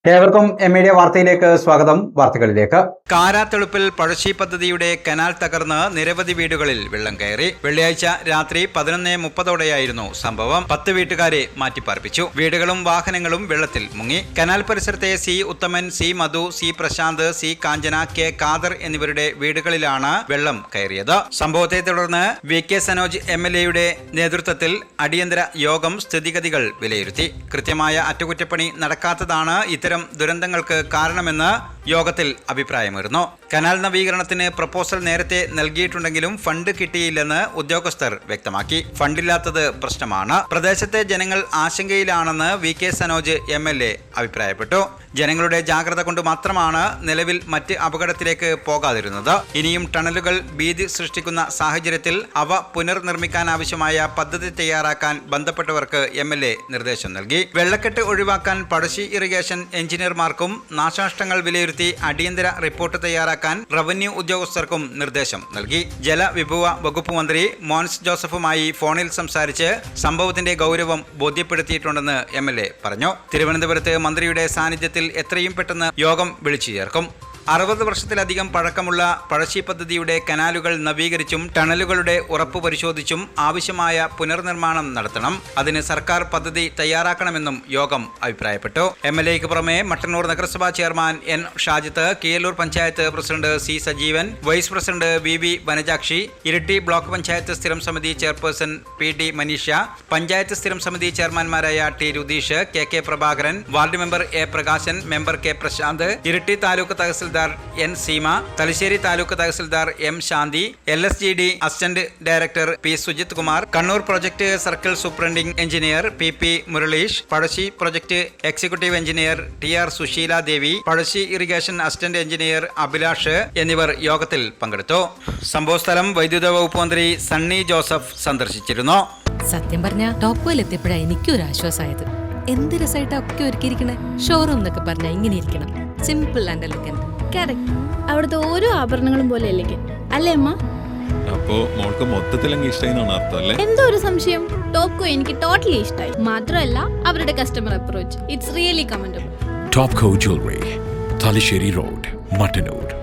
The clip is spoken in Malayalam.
ഏവർക്കും മീഡിയ വാർത്തയിലേക്ക് സ്വാഗതം. വാർത്തകളിലേക്ക്. കാരാത്തെളുപ്പിൽ പഴശ്ശി പദ്ധതിയുടെ കനാൽ തകർന്ന് നിരവധി വീടുകളിൽ വെള്ളം കയറി. വെള്ളിയാഴ്ച രാത്രി 11:30 സംഭവം. 10 വീട്ടുകാരെ മാറ്റിപ്പാർപ്പിച്ചു. വീടുകളും വാഹനങ്ങളും വെള്ളത്തിൽ മുങ്ങി. കനാൽ പരിസരത്തെ സി ഉത്തമൻ, സി മധു, സി പ്രശാന്ത്, സി കാഞ്ചന, കെ ഖാദർ എന്നിവരുടെ വീടുകളിലാണ് വെള്ളം കയറിയത്. സംഭവത്തെ തുടർന്ന് VK സനോജ് MLA നേതൃത്വത്തിൽ അടിയന്തര യോഗം സ്ഥിതിഗതികൾ വിലയിരുത്തി. കൃത്യമായ അറ്റകുറ്റപ്പണി നടക്കാത്തതാണ് ഇത്തരം ദുരന്തങ്ങൾക്ക് കാരണമെന്ന് യോഗത്തിൽ അഭിപ്രായമുയർന്നു. കനാൽ നവീകരണത്തിന് പ്രപ്പോസൽ നേരത്തെ നൽകിയിട്ടുണ്ടെങ്കിലും ഫണ്ട് കിട്ടിയില്ലെന്ന് ഉദ്യോഗസ്ഥർ വ്യക്തമാക്കി. ഫണ്ടില്ലാത്തത് പ്രശ്നമാണ്. പ്രദേശത്തെ ജനങ്ങൾ ആശങ്കയിലാണെന്ന് VK സനോജ് MLA അഭിപ്രായപ്പെട്ടു. ജനങ്ങളുടെ ജാഗ്രത കൊണ്ട് മാത്രമാണ് നിലവിൽ മറ്റ് അപകടത്തിലേക്ക് പോകാതിരുന്നത്. ഇനിയും ടണലുകൾ ഭീതി സൃഷ്ടിക്കുന്ന സാഹചര്യത്തിൽ അവ പുനർനിർമ്മിക്കാനാവശ്യമായ പദ്ധതി തയ്യാറാക്കാൻ ബന്ധപ്പെട്ടവർക്ക് MLA നിർദ്ദേശം നൽകി. വെള്ളക്കെട്ട് ഒഴിവാക്കാൻ പഴശ്ശി ഇറിഗേഷൻ എഞ്ചിനീയർമാർക്കും നാശനഷ്ടങ്ങൾ വിലയിരുത്തി അടിയന്തര റിപ്പോർട്ട് തയ്യാറാക്കാൻ റവന്യൂ ഉദ്യോഗസ്ഥർക്കും നിർദ്ദേശം നൽകി. ജലവിഭവ വകുപ്പ് മന്ത്രി മോൻസ് ജോസഫുമായി ഫോണിൽ സംസാരിച്ച് സംഭവത്തിന്റെ ഗൗരവം ബോധ്യപ്പെടുത്തിയിട്ടുണ്ടെന്ന് MLA പറഞ്ഞു. തിരുവനന്തപുരത്ത് മന്ത്രിയുടെ സാന്നിധ്യത്തിൽ എത്രയും പെട്ടെന്ന് യോഗം വിളിച്ചു ചേർക്കും. 60 വർഷത്തിലധികം പഴക്കമുള്ള പഴശ്ശി പദ്ധതിയുടെ കനാലുകൾ നവീകരിച്ചും ടണലുകളുടെ ഉറപ്പ് പരിശോധിച്ചും ആവശ്യമായ പുനർനിർമ്മാണം നടത്തണം. അതിന് സർക്കാർ പദ്ധതി തയ്യാറാക്കണമെന്നും യോഗം അഭിപ്രായപ്പെട്ടു. MLAയ്ക്ക് പുറമെ മട്ടന്നൂർ നഗരസഭാ chairman N Shajith, Keezhallur panchayat president C Sajeevan, vice president VV Vanajakshi, Iritty block panchayat സ്ഥിരം സമിതി ചെയർപേഴ്സൺ PD മനീഷ, പഞ്ചായത്ത് സ്ഥിരം സമിതി ചെയർമാൻമാരായ T Rudheesh, KK Prabhakaran, ward member A Prakashan, member K Prashanth, Iritty taluk tahsildar N Seema, Thalassery taluk tahsildar M Shanthi, LSGD assistant director P Sujith Kumar, Kannur project circle superintending engineer PP Muraleesh, Pazhassi project executive engineer TR Susheela Devi, Pazhassi irrigation assistant engineer Abhilash എന്നിവർ യോഗത്തിൽ പങ്കെടുത്തു. സംഭവസ്ഥലം വൈദ്യുത വകുപ്പ് മന്ത്രി സണ്ണി ജോസഫ് സന്ദർശിച്ചിരുന്നു. സത്യം പറഞ്ഞ ടോപ്വെൽ എത്തിയപ്പോഴാ എനിക്കൊരു ആശ്വാസമായത്. എന്ത് രസമായിട്ടാ ഒക്കെ ഒരുക്കിയിരിക്കണേ. ഷോറൂം എന്നൊക്കെ പറഞ്ഞാൽ ഇങ്ങനെ ഇരിക്കണം. Simple and elegant. കറക്റ്റ്. അവിടുത്തെ ഓരോ ആഭരണങ്ങളും പോലെ എലഗന്റ് അല്ലേ അമ്മ? അപ്പോ മോൾക്ക് മൊത്തത്തിൽ അങ്ങ് ഇഷ്ടമായിന്നാണ് അർത്ഥം അല്ലേ? എന്തോ ഒരു സംശയം. ടോപ്കോ എനിക്ക് ടോട്ടലി ഇഷ്ടമായി. മാത്രമല്ല അവരുടെ customer approach, it's really commendable. Topco Jewelry, Talisheri Road, Mattanur.